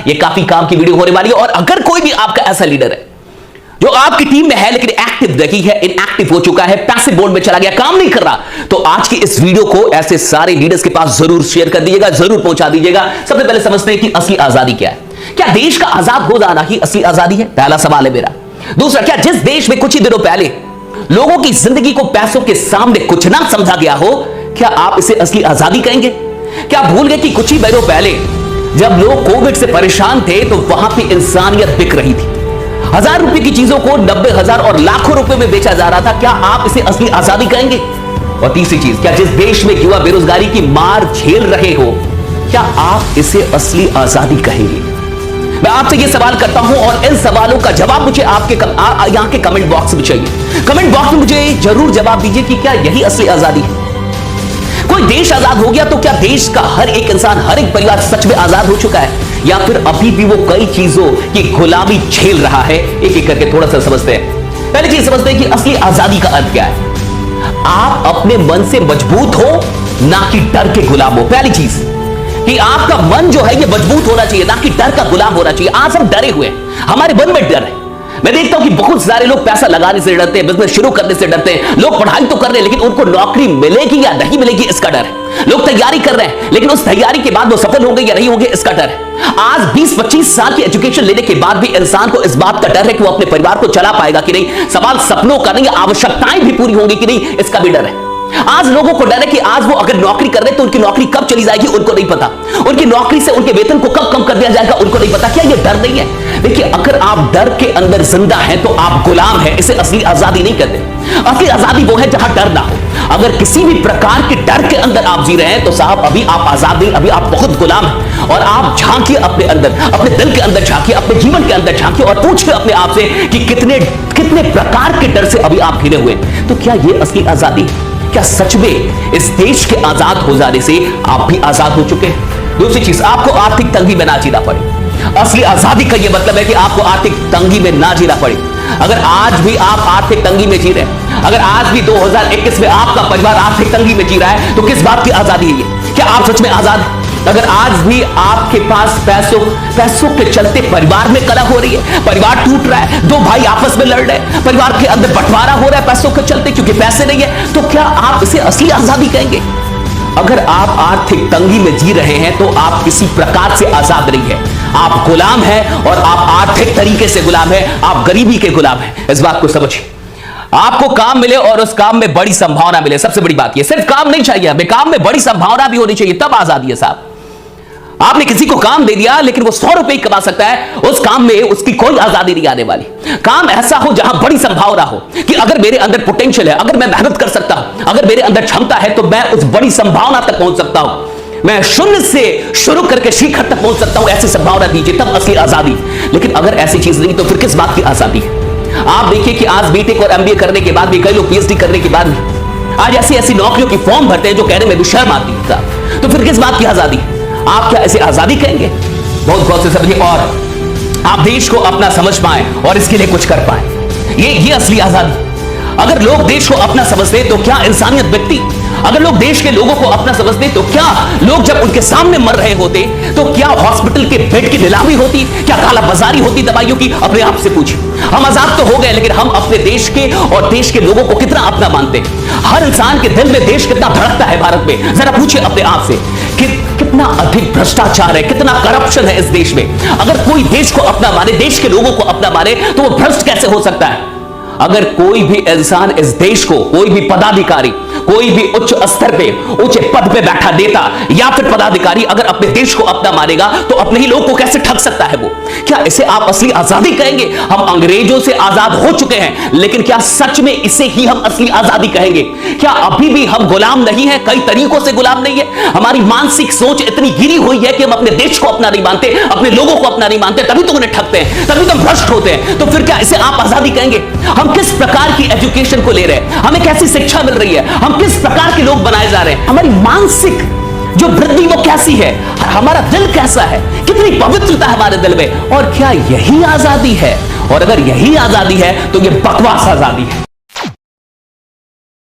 ये काफी काम की वीडियो होने वाली है। और अगर कोई भी आपका ऐसा लीडर है जो आपकी टीम में है लेकिन एक्टिव नहीं है, इनएक्टिव हो चुका है, पैसिव मोड में चला गया, काम नहीं कर रहा, तो आज की इस वीडियो को ऐसे सारे लीडर्स के पास जरूर शेयर कर दीजिएगा, जरूर पहुंचा दीजिएगा। सबसे पहले समझते हैं कि असली आजादी क्या है। क्या देश का आजाद हो जाना ही असली आजादी है? पहला सवाल है मेरा। दूसरा, क्या जिस देश में कुछ ही दिनों पहले लोगों की जिंदगी को पैसों के सामने कुछ ना समझा गया हो, क्या आप इसे असली आजादी कहेंगे? क्या भूल गए कि कुछ ही महीनों पहले जब लोग कोविड से परेशान थे तो वहां पे इंसानियत बिक रही थी, 1000 रुपए की चीजों को 90,000 और लाखों रुपए में बेचा जा रहा था, क्या आप इसे असली आजादी कहेंगे? और तीसरी चीज, क्या जिस देश में युवा बेरोजगारी की मार झेल रहे हो, क्या आप इसे असली आजादी कहेंगे? मैं आपसे ये सवाल करता हूं और इन सवालों का जवाब मुझे आपके यहां के कमेंट बॉक्स में चाहिए। कमेंट बॉक्स में मुझे जरूर जवाब दीजिए कि क्या यही असली आजादी है? कोई देश आजाद हो गया तो क्या देश का हर एक इंसान, हर एक परिवार सच में आजाद हो चुका है, या फिर अभी भी वो कई चीजों की गुलामी झेल रहा है? एक एक करके थोड़ा सा समझते हैं। पहली चीज समझते हैं कि असली आजादी का अर्थ क्या है। आप अपने मन से मजबूत हो, ना कि डर के गुलाम हो। पहली चीज कि आपका मन जो है ये मजबूत होना चाहिए, ना कि डर का गुलाम होना चाहिए। आज हम डरे हुए हैं, हमारे मन में डर है। मैं देखता हूं कि बहुत सारे लोग पैसा लगाने से डरते हैं, बिजनेस शुरू करने से डरते हैं। लोग पढ़ाई तो कर रहे हैं लेकिन उनको नौकरी मिलेगी या नहीं मिलेगी इसका डर है। लोग तैयारी कर रहे हैं लेकिन उस तैयारी के बाद वो सफल होंगे या नहीं होंगे इसका डर है। आज 20-25 साल की एजुकेशन लेने के बाद भी इंसान को इस बात का डर है कि वो अपने परिवार को चला पाएगा कि नहीं। सवाल सपनों का नहीं, आवश्यकताएं भी पूरी होंगी कि नहीं, इसका भी डर है। आज लोगों को डर है कि आज वो अगर नौकरी कर रहे हैं तो उनकी नौकरी कब चली जाएगी उनको नहीं पता। उनकी नौकरी से उनके वेतन को कब कम कर दिया जाएगा उनको नहीं पता। क्या ये डर नहीं है? देखिए, अगर आप डर के अंदर जिंदा हैं तो आप गुलाम हैं। इसे असली आजादी नहीं कहते। असली आजादी वो है जहां डर ना हो। अगर किसी भी प्रकार के डर के अंदर आप जी रहे हैं तो साहब अभी आप आजाद नहीं, अभी आप बहुत गुलाम हैं। और आप झांकिए अपने अंदर, अपने दिल के अंदर झांकिए, अपने जीवन के अंदर झांकिए और पूछिए अपने आप से कि कितने प्रकार के डर से अभी आप घिरे हुए हैं। तो क्या ये असली आजादी है? क्या सच में इस देश के आजाद हो जाने से आप भी आजाद हो चुके हैं? दूसरी चीज, आपको आर्थिक तंगी में ना जीना पड़े। असली आजादी का यह मतलब है कि आपको आर्थिक तंगी में ना जीना पड़े। अगर आज भी आप आर्थिक तंगी में जी रहे हैं, अगर आज भी 2021 में आपका परिवार आर्थिक तंगी में जी रहा है, तो किस बात की आजादी है ये? क्या आप सच में आजाद हैं? अगर आज भी आपके पास पैसों के चलते परिवार में कलह हो रही है, परिवार टूट रहा है, दो भाई आपस में लड़ रहे हैं, परिवार के अंदर बंटवारा हो रहा है पैसों के चलते क्योंकि पैसे नहीं है, तो क्या आप इसे असली आजादी कहेंगे? अगर आप आर्थिक तंगी में जी रहे हैं तो आप किसी प्रकार से आजाद नहीं है। आप गुलाम हैं और आप आर्थिक तरीके से गुलाम हैं, आप गरीबी के गुलाम हैं। इस बात को समझिए। आपको काम मिले और उस काम में बड़ी संभावना मिले, सबसे बड़ी बात यह। सिर्फ काम नहीं चाहिए हमें, काम में बड़ी संभावना भी होनी चाहिए, तब आजादी है साहब। आपने किसी को काम दे दिया लेकिन वो 100 रुपए कमा सकता है, उस काम में उसकी कोई आजादी नहीं आने वाली। काम ऐसा हो जहां बड़ी संभावना हो कि अगर मेरे अंदर पोटेंशियल है, अगर मैं मेहनत कर सकता हूं, अगर मेरे अंदर क्षमता है तो मैं उस बड़ी संभावना तक पहुंच सकता हूं। मैं शून्य से शुरू करके शिखर तक पहुंच सकता हूं, ऐसी संभावना दीजिए, तब असली आजादी। लेकिन अगर ऐसी चीज नहीं तो फिर किस बात की आजादी है? आप देखिए कि आज बीटेक और एमबीए करने के बाद भी, कई लोग पीएचडी करने के बाद भी आज ऐसी नौकरियों की फॉर्म भरते हैं जो कहने में भी शर्म आती है। तो फिर किस बात की आजादी? आप क्या इसे आजादी कहेंगे? बहुत गौर से समझिए और आप देश को अपना समझ पाए और इसके लिए कुछ कर पाए, ये असली आजादी। अगर लोग देश को अपना समझते तो क्या इंसानियत बिकती? अगर लोग देश के लोगों को अपना समझते तो क्या लोग जब उनके सामने मर रहे होते तो क्या हॉस्पिटल के बेड की नीलामी होती? क्या काला बाजारी होती दवाइयों की? अपने आप से पूछिए। हम आजाद तो हो गए लेकिन हम अपने देश के और देश के लोगों को कितना अपना मानते हैं? हर इंसान के दिल में देश कितना धड़कता है भारत में? जरा पूछिए अपने आप से कि कितना अधिक भ्रष्टाचार है, कितना करप्शन है इस देश में। अगर कोई देश को अपना माने, देश के लोगों को अपना माने, तो वो भ्रष्ट कैसे हो सकता है? अगर कोई भी इंसान इस देश को, कोई भी पदाधिकारी, कोई भी उच्च स्तर पे, ऊंचे पद पे बैठा नेता या फिर पदाधिकारी अगर अपने देश को अपना मानेगा तो अपने ही लोग को कैसे ठग सकता है वो? क्या इसे आप असली आजादी कहेंगे? हम अंग्रेजों से आजाद हो चुके हैं लेकिन क्या सच में इसे ही हम असली आजादी कहेंगे? क्या अभी भी हम गुलाम नहीं है? कई तरीकों से गुलाम नहीं है। हमारी मानसिक सोच इतनी गिरी हुई है कि हम अपने देश को अपना नहीं मानते, अपने लोगों को अपना नहीं मानते, तभी तो उन्हें ठगते हैं, तभी तो भ्रष्ट होते हैं। तो फिर क्या इसे आप आजादी कहेंगे? हम किस प्रकार की एजुकेशन को ले रहे हैं, हमें कैसी शिक्षा मिल रही है, हम किस प्रकार के लोग बनाए जा रहे हैं, हमारी मानसिक जो वृद्धि वो कैसी है, हमारा दिल कैसा है, कितनी पवित्रता है हमारे दिल में, और क्या यही आजादी है? और अगर यही आजादी है तो ये बकवास आजादी है।